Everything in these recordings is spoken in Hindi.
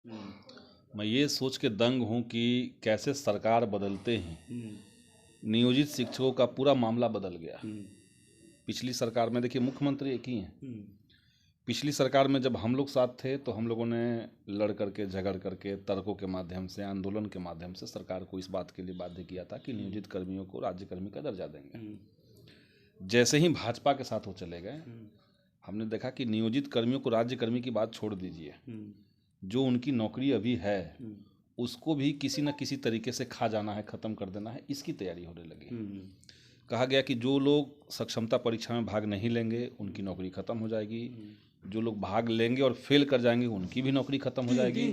मैं ये सोच के दंग हूँ कि कैसे सरकार बदलते ही नियोजित शिक्षकों का पूरा मामला बदल गया। पिछली सरकार में देखिए मुख्यमंत्री एक ही हैं। पिछली सरकार में जब हम लोग साथ थे तो हम लोगों ने लड़ करके झगड़ करके तर्कों के माध्यम से आंदोलन के माध्यम से सरकार को इस बात के लिए बाध्य किया था कि नियोजित कर्मियों को राज्यकर्मी का दर्जा देंगे। जैसे ही भाजपा के साथ वो चले गए, हमने देखा कि नियोजित कर्मियों को राज्यकर्मी की बात छोड़ दीजिए, जो उनकी नौकरी अभी है उसको भी किसी न किसी तरीके से खा जाना है, ख़त्म कर देना है, इसकी तैयारी होने लगी। कहा गया कि जो लोग सक्षमता परीक्षा में भाग नहीं लेंगे उनकी नौकरी ख़त्म हो जाएगी, जो लोग भाग लेंगे और फेल कर जाएंगे उनकी भी नौकरी ख़त्म हो जाएगी।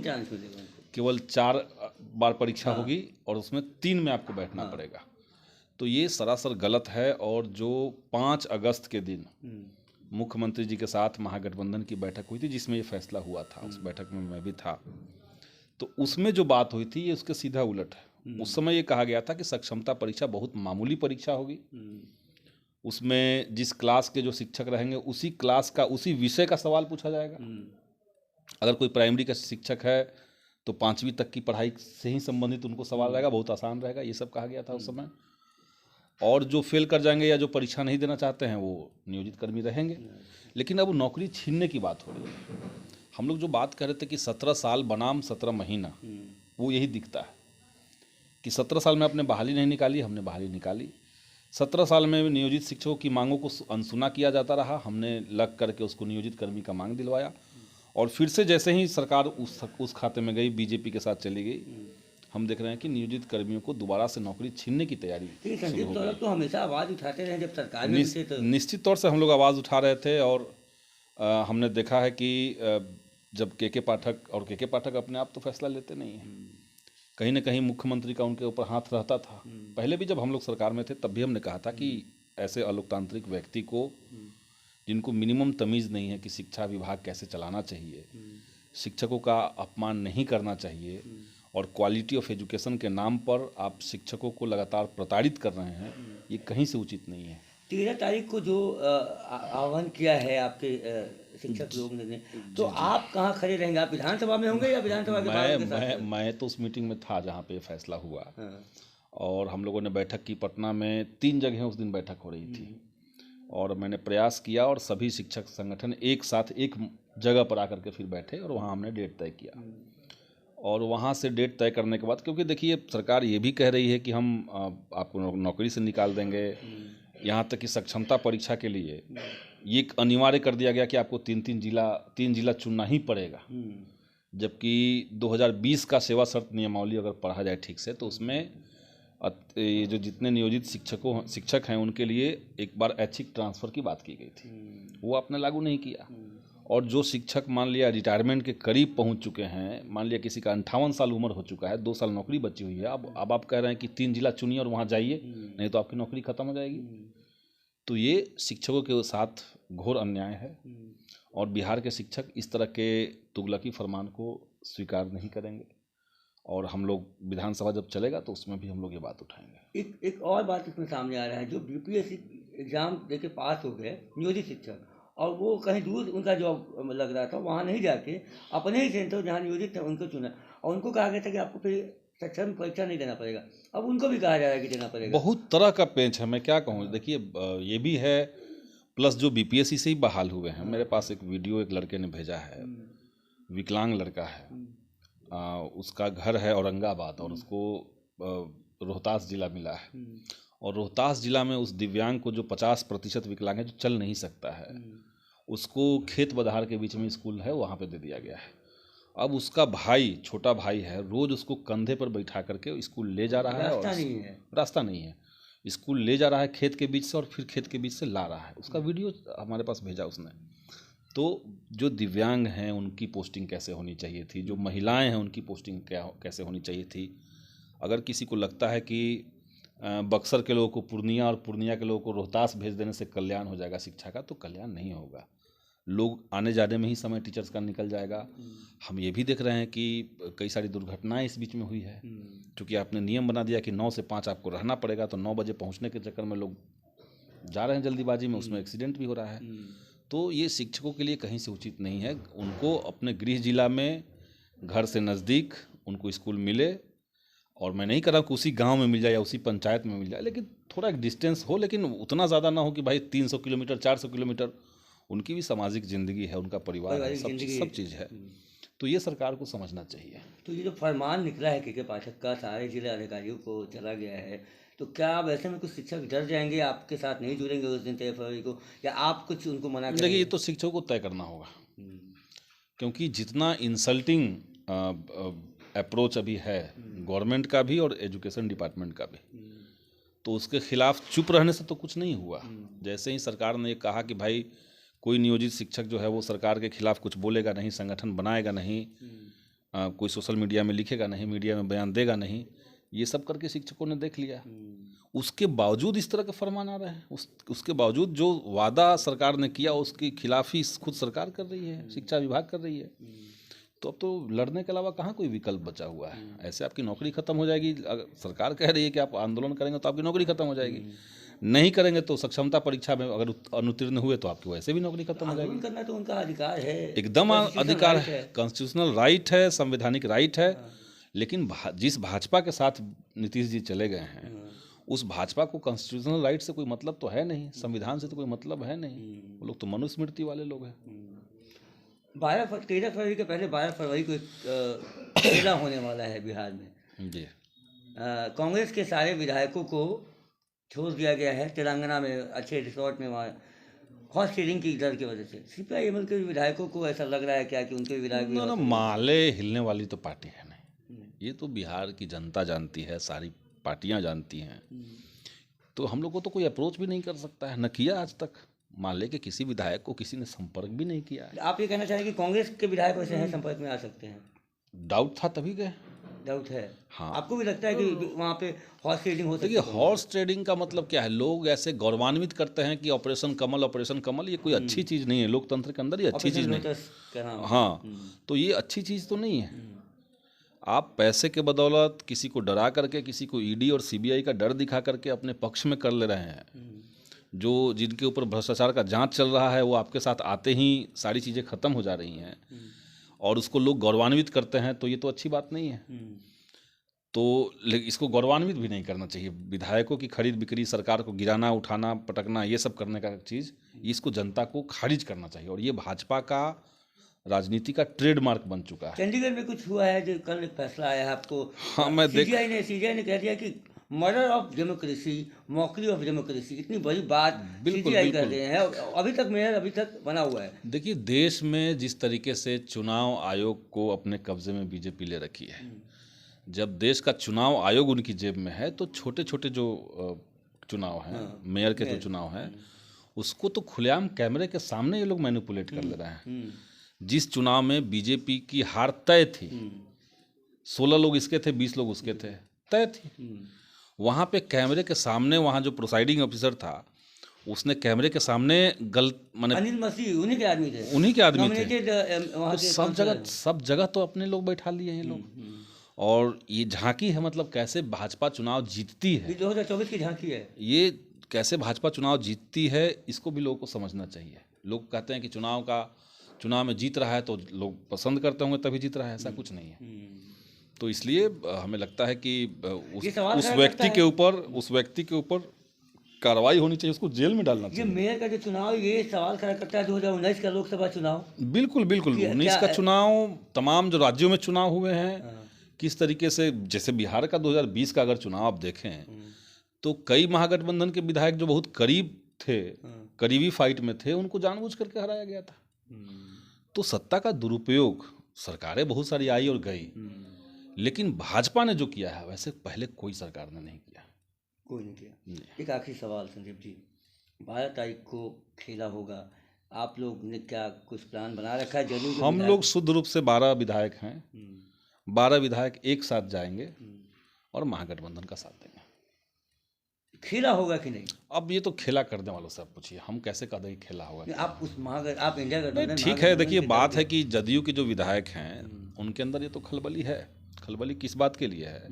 केवल 4 बार परीक्षा होगी और उसमें 3 में आपको बैठना पड़ेगा। तो ये सरासर गलत है। और जो 5 अगस्त के दिन मुख्यमंत्री जी के साथ महागठबंधन की बैठक हुई थी जिसमें ये फैसला हुआ था, उस बैठक में मैं भी था, तो उसमें जो बात हुई थी ये उसके सीधा उलट है। उस समय ये कहा गया था कि सक्षमता परीक्षा बहुत मामूली परीक्षा होगी, उसमें जिस क्लास के जो शिक्षक रहेंगे उसी क्लास का उसी विषय का सवाल पूछा जाएगा। अगर कोई प्राइमरी का शिक्षक है तो 5वीं तक की पढ़ाई से ही संबंधित उनको सवाल रहेगा, बहुत आसान रहेगा, ये सब कहा गया था उस समय। और जो फेल कर जाएंगे या जो परीक्षा नहीं देना चाहते हैं वो नियोजित कर्मी रहेंगे। लेकिन अब नौकरी छीनने की बात हो रही है। हम लोग जो बात कर रहे थे कि 17 साल बनाम 17 महीना, वो यही दिखता है कि 17 साल में आपने बहाली नहीं निकाली, हमने बहाली निकाली। 17 साल में नियोजित शिक्षकों की मांगों को अनसुना किया जाता रहा, हमने लग करके उसको नियोजित कर्मी का मांग दिलवाया। और फिर से जैसे ही सरकार उस खाते में गई, बीजेपी के साथ चली गई, हम देख रहे हैं कि नियोजित कर्मियों को दोबारा से नौकरी छीनने की तैयारी शुरू हो गई। तो हमेशा आवाज़ उठाते रहे जब सरकार में थे तो। निश्चित तौर से हम लोग आवाज़ उठा रहे थे। और हमने देखा है कि जब के पाठक अपने आप तो फैसला लेते नहीं हैं, कहीं ना कहीं मुख्यमंत्री का उनके ऊपर हाथ रहता था। पहले भी जब हम लोग सरकार में थे तब भी हमने कहा था कि ऐसे अलोकतांत्रिक व्यक्ति को, जिनको मिनिमम तमीज़ नहीं है कि शिक्षा विभाग कैसे चलाना चाहिए, शिक्षकों का अपमान नहीं करना चाहिए, और क्वालिटी ऑफ एजुकेशन के नाम पर आप शिक्षकों को लगातार प्रताड़ित कर रहे हैं, ये कहीं से उचित नहीं है। 13 तारीख को जो आह्वान किया है आपके शिक्षक लोग ने, तो आप कहाँ खड़े रहेंगे? आप विधानसभा में होंगे या विधानसभा के बाहर? मैं तो उस मीटिंग में था जहाँ पे फैसला हुआ। और हम लोगों ने बैठक की, पटना में 3 जगह उस दिन बैठक हो रही थी, और मैंने प्रयास किया और सभी शिक्षक संगठन एक साथ एक जगह पर आकर के फिर बैठे और वहाँ हमने डेट तय किया। और वहाँ से डेट तय करने के बाद, क्योंकि देखिए सरकार ये भी कह रही है कि हम आपको नौकरी से निकाल देंगे, यहाँ तक कि सक्षमता परीक्षा के लिए ये अनिवार्य कर दिया गया कि आपको 3 जिला चुनना ही पड़ेगा। जबकि 2020 का सेवा शर्त नियमावली अगर पढ़ा जाए ठीक से तो उसमें ये जो जितने नियोजित शिक्षक हैं उनके लिए एक बार ऐच्छिक ट्रांसफ़र की बात की गई थी, वो आपने लागू नहीं किया। और जो शिक्षक मान लिया रिटायरमेंट के करीब पहुंच चुके हैं, मान लिया किसी का 58 साल उम्र हो चुका है, 2 साल नौकरी बची हुई है, अब आप कह रहे हैं कि 3 जिला चुनिए और वहाँ जाइए, नहीं तो आपकी नौकरी खत्म हो जाएगी। तो ये शिक्षकों के साथ घोर अन्याय है, और बिहार के शिक्षक इस तरह के तुगलकी फरमान को स्वीकार नहीं करेंगे। और हम लोग विधानसभा जब चलेगा तो उसमें भी हम लोग ये बात उठाएंगे। एक और बात इसमें सामने आ रहा है, जो बीपीएससी एग्जाम देके पास हो गए नियोजित शिक्षक, और वो कहीं दूर उनका जॉब लग रहा था, वहाँ नहीं जाके अपने ही सेंटर जहाँ नियोजित थे उनको चुना, और उनको कहा गया था कि आपको फिर सक्षम परीक्षा नहीं देना पड़ेगा। अब उनको भी कहा जा रहा है कि देना पड़ेगा। बहुत तरह का पेंच है, मैं क्या कहूँ। देखिए ये भी है, प्लस जो बीपीएससी से ही बहाल हुए हैं, मेरे पास एक वीडियो एक लड़के ने भेजा है, विकलांग लड़का है, उसका घर है औरंगाबाद और उसको रोहतास जिला मिला है। और रोहतास जिला में उस दिव्यांग को, जो 50% विकलांग है, जो चल नहीं सकता है, उसको खेत बधार के बीच में स्कूल है, वहाँ पे दे दिया गया है। अब उसका भाई, छोटा भाई है, रोज उसको कंधे पर बैठा करके स्कूल ले जा रहा है, और रास्ता नहीं है, स्कूल ले जा रहा है खेत के बीच से, और फिर खेत के बीच से ला रहा है। उसका वीडियो हमारे पास भेजा उसने। तो जो दिव्यांग हैं उनकी पोस्टिंग कैसे होनी चाहिए थी, जो महिलाएं हैं उनकी पोस्टिंग कैसे होनी चाहिए थी। अगर किसी को लगता है कि बक्सर के लोगों को पूर्णिया और पूर्णिया के लोगों को रोहतास भेज देने से कल्याण हो जाएगा शिक्षा का, तो कल्याण नहीं होगा। लोग आने जाने में ही समय टीचर्स का निकल जाएगा। हम ये भी देख रहे हैं कि कई सारी दुर्घटनाएं इस बीच में हुई है, क्योंकि आपने नियम बना दिया कि 9 से 5 आपको रहना पड़ेगा, तो 9 बजे पहुंचने के चक्कर में लोग जा रहे हैं जल्दीबाजी में, उसमें एक्सीडेंट भी हो रहा है। तो ये शिक्षकों के लिए कहीं से उचित नहीं है। उनको अपने गृह जिला में घर से नज़दीक उनको स्कूल मिले, और मैं नहीं कह रहा कि उसी गांव में मिल जाए या उसी पंचायत में मिल जाए, लेकिन थोड़ा एक डिस्टेंस हो, लेकिन उतना ज़्यादा ना हो कि भाई 300 किलोमीटर 400 किलोमीटर। उनकी भी सामाजिक ज़िंदगी है, उनका परिवार है, सब चीज़ है। तो ये सरकार को समझना चाहिए। तो ये जो फरमान निकला है के पाठक का, सारे जिला अधिकारियों को चला गया है, तो क्या आप ऐसे में कुछ शिक्षक डर जाएंगे, आपके साथ नहीं जुड़ेंगे उस दिन 23 फरवरी को, या आप कुछ उनको मना करेंगे? देखिए, ये तो शिक्षकों को तय करना होगा, क्योंकि जितना इंसल्टिंग अप्रोच अभी है गवर्नमेंट का भी और एजुकेशन डिपार्टमेंट का भी, तो उसके खिलाफ चुप रहने से तो कुछ नहीं हुआ। जैसे ही सरकार ने कहा कि भाई कोई नियोजित शिक्षक जो है वो सरकार के खिलाफ कुछ बोलेगा नहीं, संगठन बनाएगा नहीं, कोई सोशल मीडिया में लिखेगा नहीं, मीडिया में बयान देगा नहीं, ये सब करके शिक्षकों ने देख लिया। उसके बावजूद इस तरह के फरमान आ रहे हैं, उसके बावजूद जो वादा सरकार ने किया उसके खिलाफ ही खुद सरकार कर रही है, शिक्षा विभाग कर रही है। तो अब तो लड़ने के अलावा कहाँ कोई विकल्प बचा हुआ है। ऐसे आपकी नौकरी खत्म हो जाएगी। अगर सरकार कह रही है कि आप आंदोलन करेंगे तो आपकी नौकरी खत्म हो जाएगी, नहीं करेंगे तो सक्षमता परीक्षा में अगर अनुत्तीर्ण हुए तो आपकी वैसे भी नौकरी खत्म हो जाएगी। आंदोलन करना तो उनका अधिकार है, एकदम अधिकार है, कॉन्स्टिट्यूशनल राइट है, संवैधानिक राइट है। लेकिन जिस भाजपा के साथ नीतीश जी चले गए हैं, उस भाजपा को कॉन्स्टिट्यूशनल राइट से कोई मतलब तो है नहीं, संविधान से तो कोई मतलब है नहीं। वो लोग तो मनुस्मृति वाले लोग हैं। 13 फरवरी के पहले 12 फरवरी को एक खेला होने वाला है बिहार में जी। कांग्रेस के सारे विधायकों को छोड़ दिया गया है तेलंगाना में, अच्छे रिसोर्ट में, वहाँ हॉर्स ट्रेडिंग की डर की वजह से। CPI-ML के विधायकों को ऐसा लग रहा है क्या कि उनके विधायक भी ना, माले हिलने वाली तो पार्टी है नहीं। ये तो बिहार की जनता जानती है, सारी पार्टियां जानती हैं। तो हम लोग को तो कोई अप्रोच भी नहीं कर सकता है, न किया आज तक। माले के किसी विधायक को किसी ने संपर्क भी नहीं किया है। आप ये कहना चाहेंगे कि कांग्रेस के विधायक वैसे हैं, संपर्क में आ सकते हैं? डाउट था तभी गए। डाउट है? हाँ। आपको भी लगता है कि वहाँ पे हॉर्स ट्रेडिंग हो सकती है? देखिए, हॉर्स ट्रेडिंग का मतलब क्या है? लोग ऐसे गौरवान्वित करते हैं कि ऑपरेशन कमल, ये कोई अच्छी चीज़ नहीं है। लोकतंत्र के अंदर ये अच्छी चीज़ नहीं है। हाँ, तो ये अच्छी चीज़ तो नहीं है। आप पैसे के बदौलत किसी को डरा करके, किसी को ED और CBI का डर दिखा करके अपने पक्ष में कर ले रहे हैं। जो जिनके ऊपर भ्रष्टाचार का जांच चल रहा है वो आपके साथ आते ही सारी चीज़ें खत्म हो जा रही हैं, और उसको लोग गौरवान्वित करते हैं, तो ये तो अच्छी बात नहीं है। तो इसको गौरवान्वित भी नहीं करना चाहिए। विधायकों की खरीद बिक्री, सरकार को गिराना, उठाना, पटकना, ये सब करने का चीज़, इसको जनता को खारिज करना चाहिए। और ये भाजपा का राजनीति का ट्रेडमार्क बन चुका है। चंडीगढ़ में कुछ हुआ है जो कल एक फैसला आया है आपको? हाँ, मैं CGI ने कह दिया कि murder of democracy, mockery of democracy, इतनी बड़ी बात CGI कर रहे हैं। अभी तक मेयर अभी तक बना हुआ है। देखिए, देश में जिस तरीके से चुनाव आयोग को अपने कब्जे में बीजेपी ले रखी है, जब देश का चुनाव आयोग उनकी जेब में है, तो छोटे छोटे जो चुनाव हैं, मेयर के जो चुनाव हैं, उसको तो खुलेआम कैमरे के सामने ये लोग मैनिपुलेट कर ले रहे हैं। जिस चुनाव में बीजेपी की हार तय थी, 16 लोग इसके थे, 20 लोग उसके थे, तय थी, वहाँ पे कैमरे के सामने, वहाँ जो प्रोसाइडिंग ऑफिसर था उसने कैमरे के सामने माने अनिल मसीह उन्हीं के आदमी थे, तो सब जगह तो अपने लोग बैठा लिए हैं ये लोग। और ये झांकी है, मतलब कैसे भाजपा चुनाव जीतती है, 2024 की झांकी है ये। कैसे भाजपा चुनाव जीतती है, इसको भी लोगों को समझना चाहिए। लोग कहते हैं कि चुनाव में जीत रहा है तो लोग पसंद करते होंगे तभी जीत रहा है, ऐसा कुछ नहीं है। तो इसलिए हमें लगता है कि उस व्यक्ति के ऊपर कार्रवाई होनी चाहिए, उसको जेल में डालना चाहिए। ये मेयर का जो चुनाव, ये सवाल खड़ा करता है 2019 का लोकसभा चुनाव। बिल्कुल 19 का चुनाव, तमाम जो राज्यों में चुनाव हुए हैं, किस तरीके से, जैसे बिहार का 2020 का अगर चुनाव आप देखें तो कई महागठबंधन के विधायक जो बहुत करीब थे, करीबी फाइट में थे, उनको जानबूझ करके हराया गया था। तो सत्ता का दुरुपयोग, सरकारें बहुत सारी आई और गई, लेकिन भाजपा ने जो किया है वैसे पहले कोई सरकार ने नहीं किया। कोई नहीं किया। एक आखिरी सवाल संदीप जी, 12 तारीख को खेला होगा, आप लोग ने क्या कुछ प्लान बना रखा है? जरूर हम लोग शुद्ध रूप से 12 विधायक हैं, 12 विधायक एक साथ जाएंगे और महागठबंधन का साथ देंगे। खेला होगा कि नहीं? अब ये तो खेला करने वालों से आप पूछिए, हम कैसे कह दें खेला होगा? आप इंडिया गठबंधन, ठीक है। देखिए, बात है कि जदयू के जो विधायक हैं उनके अंदर ये तो खलबली है। खलबली किस बात के लिए है?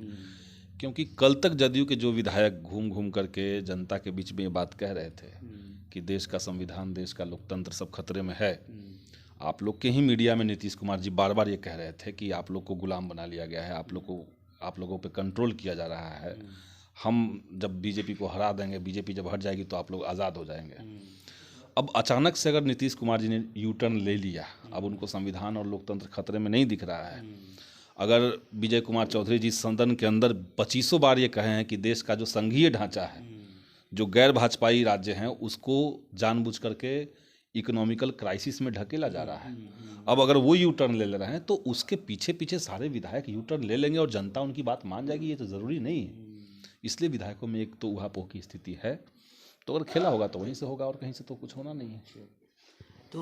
क्योंकि कल तक जदयू के जो विधायक घूम घूम करके जनता के बीच में ये बात कह रहे थे कि देश का संविधान, देश का लोकतंत्र सब खतरे में है, आप लोग के ही मीडिया में नीतीश कुमार जी बार बार ये कह रहे थे कि आप लोग को गुलाम बना लिया गया है, आप लोगों पे कंट्रोल किया जा रहा है, हम जब बीजेपी को हरा देंगे, बीजेपी जब हट जाएगी तो आप लोग आज़ाद हो जाएंगे। अब अचानक से अगर नीतीश कुमार जी ने यू टर्न ले लिया, अब उनको संविधान और लोकतंत्र खतरे में नहीं दिख रहा है। अगर विजय कुमार चौधरी जी सदन के अंदर 25 बार ये कहे हैं कि देश का जो संघीय ढांचा है, जो गैर भाजपाई राज्य हैं, उसको जानबूझ करके इकोनॉमिकल क्राइसिस में ढकेला जा रहा है। अब अगर वो यू टर्न ले रहे हैं तो उसके पीछे पीछे सारे विधायक यू टर्न ले लेंगे और जनता उनकी बात मान जाएगी, ये तो ज़रूरी नहीं है। इसलिए विधायकों में एक तो उहापोह की स्थिति है। तो अगर खेला होगा तो वहीं से होगा और कहीं से तो कुछ होना नहीं है।